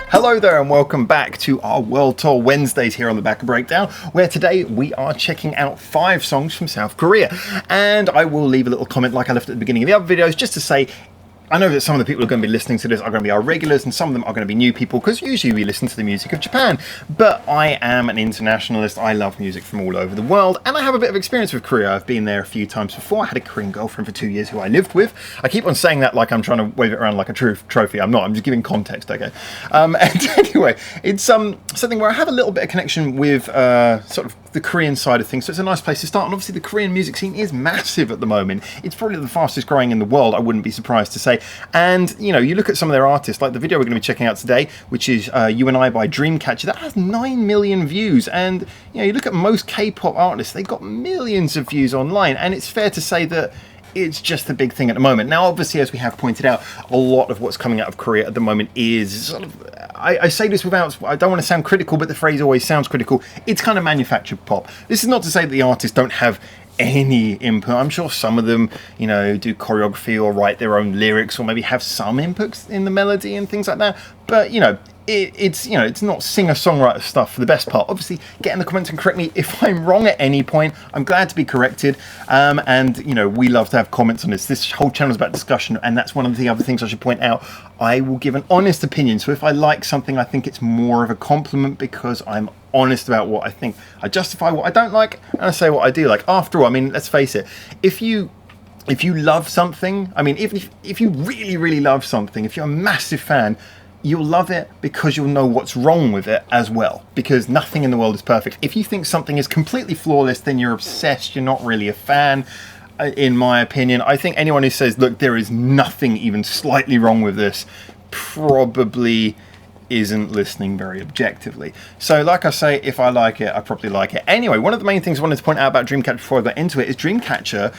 Hello there and welcome back to our World Tour Wednesdays here on the Back Breakdown, where today we are checking out 5 songs from South Korea. And I will leave a little comment like I left at the beginning of the other videos just to say, I know that some of the people who are going to be listening to this are going to be our regulars and some of them are going to be new people because usually we listen to the music of Japan. But I am an internationalist. I love music from all over the world and I have a bit of experience with Korea. I've been there a few times before. I had a Korean girlfriend for 2 years who I lived with. I keep on saying that like I'm trying to wave it around like a trophy. I'm not. I'm just giving context, okay? And anyway, it's something where I have a little bit of connection with sort of the Korean side of things, so it's a nice place to start. And obviously the Korean music scene is massive at the moment. It's probably the fastest growing in the world, I wouldn't be surprised to say. And you know, you look at some of their artists, like the video we're going to be checking out today, which is You and I by Dreamcatcher, that has 9 million views. And you know, you look at most K-pop artists, they've got millions of views online, and it's fair to say that it's just the big thing at the moment. Now, obviously, as we have pointed out, a lot of what's coming out of Korea at the moment is sort of, I say this without, I don't want to sound critical, but the phrase always sounds critical. It's kind of manufactured pop. This is not to say that the artists don't have any input. I'm sure some of them, you know, do choreography or write their own lyrics or maybe have some inputs in the melody and things like that. But, you know, it's you know, it's not singer-songwriter stuff for the best part. Obviously, get in the comments and correct me if I'm wrong at any point. I'm glad to be corrected. And, you know, we love to have comments on this. This whole channel is about discussion, and that's one of the other things I should point out. I will give an honest opinion. So if I like something, I think it's more of a compliment because I'm honest about what I think. I justify what I don't like, and I say what I do like. After all, I mean, let's face it, if you love something, I mean, if you really, really love something, if you're a massive fan, you'll love it because you'll know what's wrong with it as well, because nothing in the world is perfect. If you think something is completely flawless, then you're obsessed, you're not really a fan, in my opinion. I think anyone who says, look, there is nothing even slightly wrong with this, probably isn't listening very objectively. So like I say, if I like it, I probably like it. Anyway, one of the main things I wanted to point out about Dreamcatcher before I got into it is Dreamcatcher.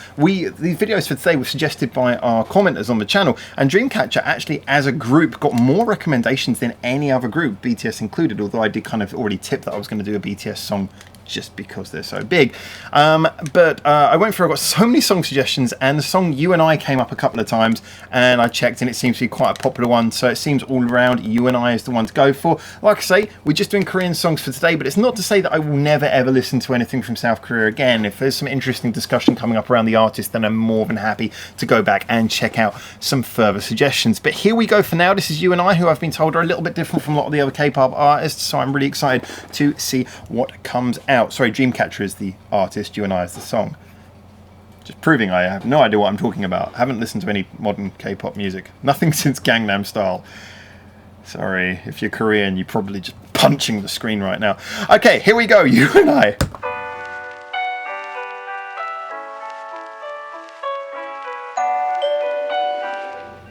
These videos for today were suggested by our commenters on the channel, and Dreamcatcher actually as a group got more recommendations than any other group, BTS included, although I did kind of already tip that I was going to do a BTS song just because they're so big. But I went through, I got so many song suggestions, and the song You and I came up a couple of times, and I checked and it seems to be quite a popular one, so it seems all around You and I is the one to go for. Like I say, we're just doing Korean songs for today, but it's not to say that I will never ever listen to anything from South Korea again. If there's some interesting discussion coming up around the artist, then I'm more than happy to go back and check out some further suggestions. But here we go for now. This is You and I, who I've been told are a little bit different from a lot of the other K-pop artists, so I'm really excited to see what comes out. Sorry, Dreamcatcher is the artist, You and I is the song. Just proving I have no idea what I'm talking about. I haven't listened to any modern K-pop music. Nothing since Gangnam Style. Sorry, if you're Korean, you're probably just punching the screen right now. Okay, here we go, You and I.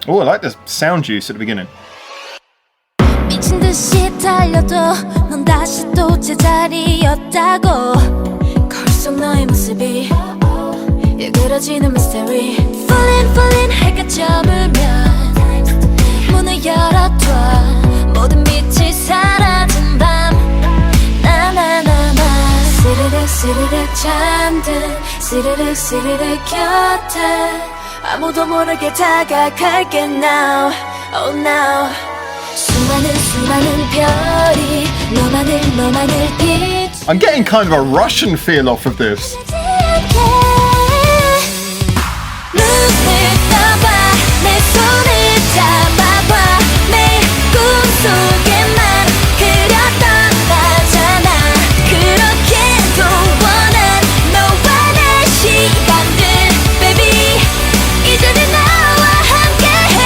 Oh, I like the sound juice at the beginning. 미친 듯이 달려도 넌 다시 또 제자리였다고 거울 속 너의 모습이 일그러지는 mystery Falling falling 해가 저물면 문을 열어둬 모든 빛이 사라진 밤 나나나나 스르륵 스르륵 잠든 스르륵 스르륵 곁에 아무도 모르게 다가갈게 now Oh now 수많은 별이 너만을 비추 I'm getting kind of a Russian feel off of this. 눈을 떠봐 내 손을 잡아봐 매일 꿈속에만 그렸던 나잖아 그렇게도 원한 너와 내 시간들 baby 이제는 나와 함께해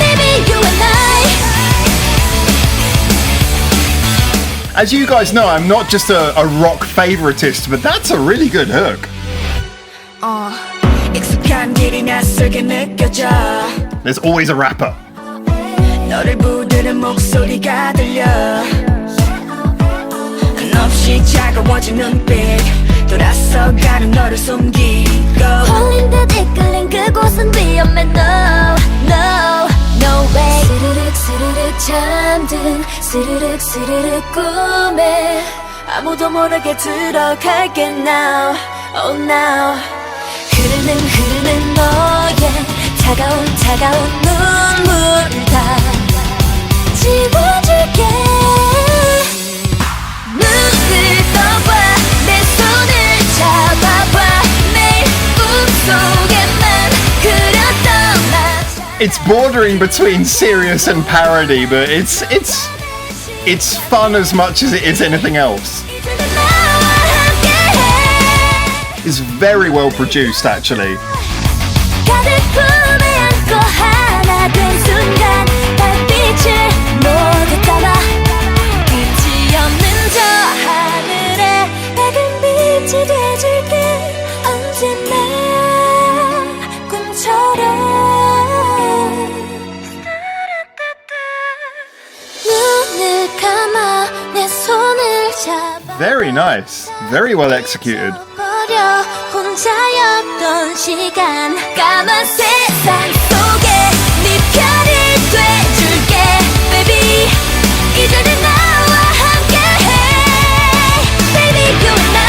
baby you and I. As you guys know, I'm not just a rock favoritist, but that's a really good hook. 익숙한 길이 낯설게 느껴져 There's always a rapper. 너를 부르는 목소리가 들려 한없이 차가워진 눈빛 돌아서가는 너를 숨기고 홀린 듯 이끌린 그곳은 위험해 No, no, no way 스르륵 스르륵 잠든 스르륵 스르륵 꿈에 아무도 모르게 들어갈게 now, oh now 흐르는 너의 차가운 눈물 다 지워줄게 눈을 떠봐 내 손을 잡아봐 매일 꿈속에만 그렸던 나 It's bordering between serious and parody, but it's fun as much as it is anything else. 이제는 나와 함께해 It's very well produced, actually. 가득 품에 안고 하나 된 순간 달빛을 모두 담아 끝이 없는 저 하늘에 밝은 빛이 돼줄게 언제나 꿈처럼 눈을 감아 내 손을 잡아 Very nice. Very well executed. 버려 혼자였던 시간 까만 세상 속에 네 편이 돼줄게 baby 이제는 나와 함께해 baby you and I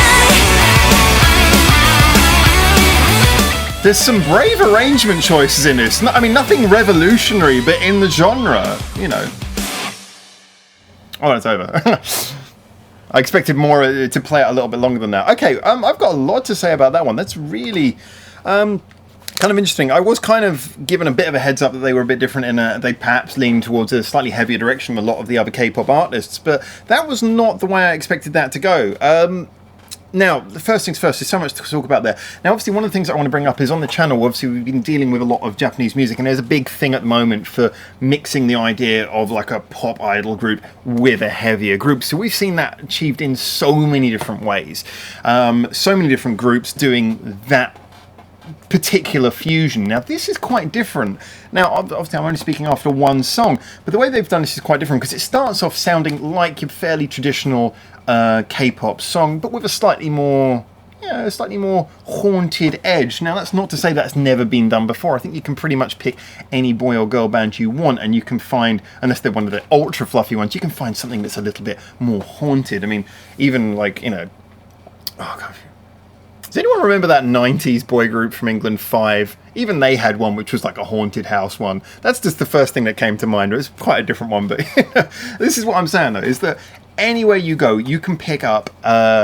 There's some brave arrangement choices in this. I mean, nothing revolutionary, but in the genre, you know. Oh, it's over. I expected more to play out a little bit longer than that. Okay, I've got a lot to say about that one. That's really kind of interesting. I was kind of given a bit of a heads up that they were a bit different in they perhaps leaned towards a slightly heavier direction than a lot of the other K-pop artists, but that was not the way I expected that to go. Now, the first things first, there's so much to talk about there. Now, obviously, one of the things I want to bring up is on the channel, obviously, we've been dealing with a lot of Japanese music, and there's a big thing at the moment for mixing the idea of like a pop idol group with a heavier group. So we've seen that achieved in so many different ways. So many different groups doing that particular fusion. Now this is quite different. Now obviously I'm only speaking after one song, but the way they've done this is quite different because it starts off sounding like your fairly traditional K-pop song, but with a slightly more haunted edge. Now that's not to say that's never been done before. I think you can pretty much pick any boy or girl band you want and you can find, unless they're one of the ultra fluffy ones, you can find something that's a little bit more haunted. I mean, even like, you know, oh god, does anyone remember that 90s boy group from England, Five? Even they had one which was like a haunted house one. That's just the first thing that came to mind. It was quite a different one, but this is what I'm saying though, is that anywhere you go, you can pick up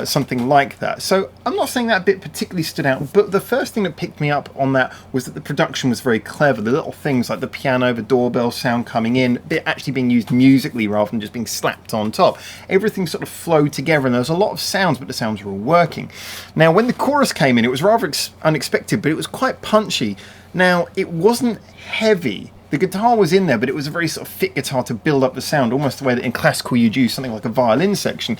something like that. So I'm not saying that bit particularly stood out, but the first thing that picked me up on that was that the production was very clever. The little things like the piano, the doorbell sound coming in, they're actually being used musically rather than just being slapped on top. Everything sort of flowed together and there was a lot of sounds, but the sounds were all working. Now when the chorus came in, it was rather unexpected, but it was quite punchy. Now it wasn't heavy. The guitar was in there, but it was a very sort of thick guitar to build up the sound, almost the way that in classical you'd use something like a violin section.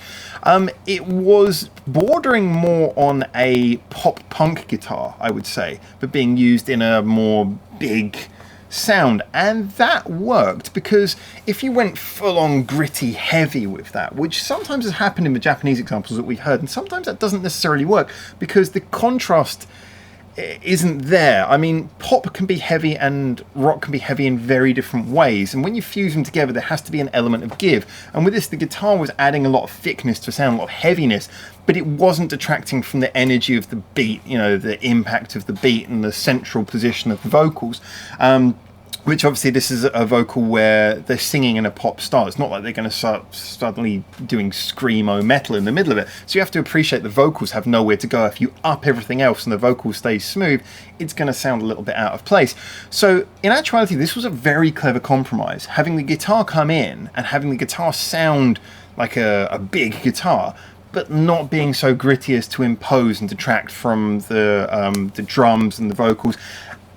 It was bordering more on a pop punk guitar, I would say, but being used in a more big sound. And that worked, because if you went full-on gritty heavy with that, which sometimes has happened in the Japanese examples that we've heard, and sometimes that doesn't necessarily work, because the contrast isn't there. I mean, pop can be heavy and rock can be heavy in very different ways, and when you fuse them together there has to be an element of give, and with this the guitar was adding a lot of thickness to a sound, a lot of heaviness, but it wasn't detracting from the energy of the beat, you know, the impact of the beat and the central position of the vocals. Which obviously this is a vocal where they're singing in a pop style. It's not like they're going to start suddenly doing screamo metal in the middle of it. So you have to appreciate the vocals have nowhere to go. If you up everything else and the vocal stays smooth, it's going to sound a little bit out of place. So in actuality, this was a very clever compromise. Having the guitar come in and having the guitar sound like a big guitar, but not being so gritty as to impose and detract from the drums and the vocals.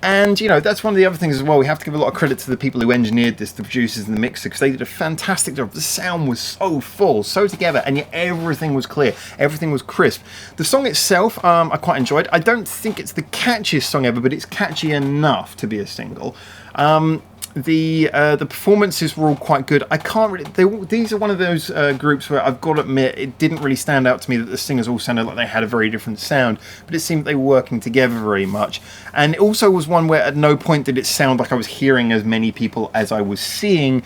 And, you know, that's one of the other things as well. We have to give a lot of credit to the people who engineered this, the producers and the mixer, because they did a fantastic job. The sound was so full, so together, and yet everything was clear. Everything was crisp. The song itself, I quite enjoyed. I don't think it's the catchiest song ever, but it's catchy enough to be a single. The performances were all quite good. I can't really... These are one of those groups where I've got to admit it didn't really stand out to me that the singers all sounded like they had a very different sound, but it seemed they were working together very much. And it also was one where at no point did it sound like I was hearing as many people as I was seeing.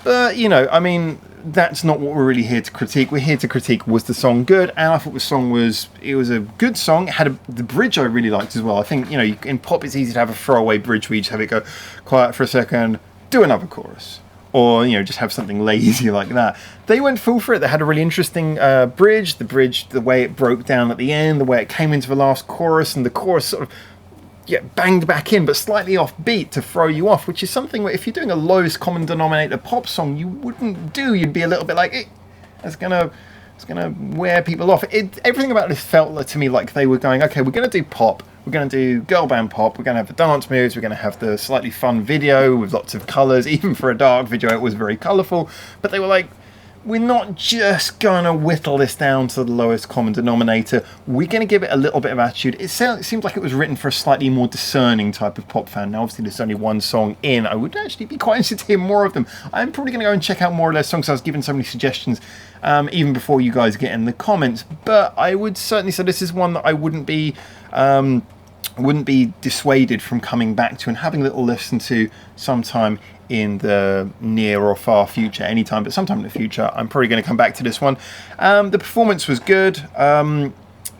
But, you know, I mean, that's not what we're really here to critique. We're here to critique, was the song good? And I thought the song was a good song. It had the bridge I really liked as well. I think, you know, in pop it's easy to have a throwaway bridge where you just have it go quiet for a second, do another chorus. or just have something lazy like that. They went full for it. They had a really interesting bridge. The way it broke down at the end, the way it came into the last chorus, and the chorus sort of banged back in, but slightly off beat to throw you off, which is something where if you're doing a lowest common denominator pop song, you wouldn't do. You'd be a little bit like, it's gonna wear people off. Everything about this felt to me like they were going, okay, we're gonna do pop, we're gonna do girl band pop, we're gonna have the dance moves, we're gonna have the slightly fun video with lots of colours. Even for a dark video, it was very colourful. But they were like, we're not just gonna whittle this down to the lowest common denominator. We're gonna give it a little bit of attitude. It seems like it was written for a slightly more discerning type of pop fan. Now, obviously, there's only one song in. I would actually be quite interested to hear more of them. I'm probably gonna go and check out more of their songs. I was given so many suggestions even before you guys get in the comments. But I would certainly say this is one that I wouldn't be dissuaded from coming back to and having a little listen to sometime in the near or far future. Anytime, but sometime in the future, I'm probably going to come back to this one. The performance was good, and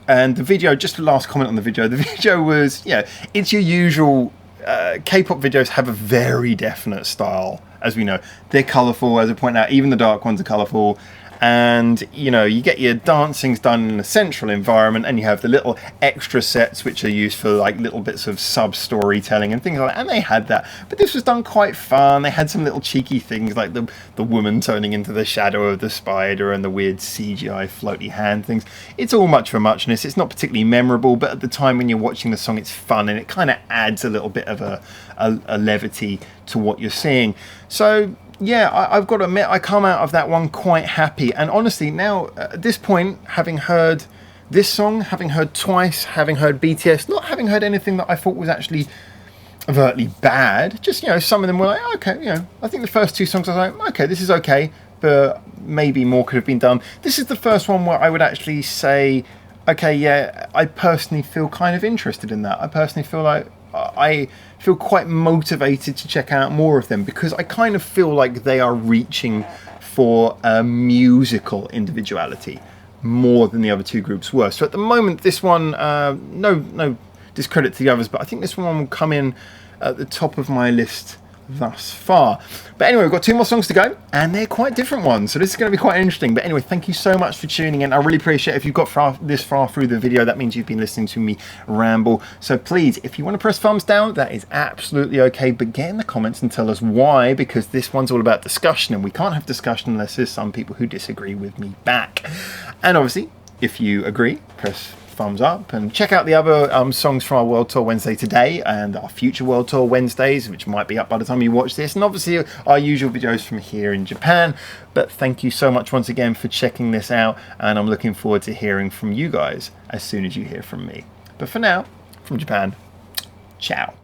the video, just the last comment on the video was, it's your usual K-pop videos have a very definite style, as we know. They're colourful, as I point out, even the dark ones are colourful. And you get your dancings done in a central environment, and you have the little extra sets which are used for like little bits of sub storytelling and things like that, and they had that. But this was done quite fun. They had some little cheeky things like the woman turning into the shadow of the spider and the weird CGI floaty hand things. It's all much for muchness. It's not particularly memorable, but at the time when you're watching the song, it's fun, and it kind of adds a little bit of a levity to what you're seeing. So I've got to admit, I come out of that one quite happy. And honestly, now, at this point, having heard this song, having heard Twice, having heard BTS, not having heard anything that I thought was actually overtly bad, just, some of them were like, okay, I think the first two songs I was like, okay, this is okay, but maybe more could have been done. This is the first one where I would actually say, okay, I personally feel kind of interested in that. I personally feel like I feel quite motivated to check out more of them, because I kind of feel like they are reaching for a musical individuality more than the other two groups were. So at the moment, this one, no discredit to the others, but I think this one will come in at the top of my list thus far. But anyway, we've got two more songs to go, and they're quite different ones, so this is going to be quite interesting. But anyway, thank you so much for tuning in. I really appreciate it. If you've got this far through the video, that means you've been listening to me ramble. So please, if you want to press thumbs down, that is absolutely okay, but get in the comments and tell us why, because this one's all about discussion, and we can't have discussion unless there's some people who disagree with me back. And obviously, if you agree, press thumbs up, and check out the other songs from our World Tour Wednesday today, and our future World Tour Wednesdays, which might be up by the time you watch this, and obviously our usual videos from here in Japan. But thank you so much once again for checking this out, and I'm looking forward to hearing from you guys as soon as you hear from me. But for now, from Japan, ciao.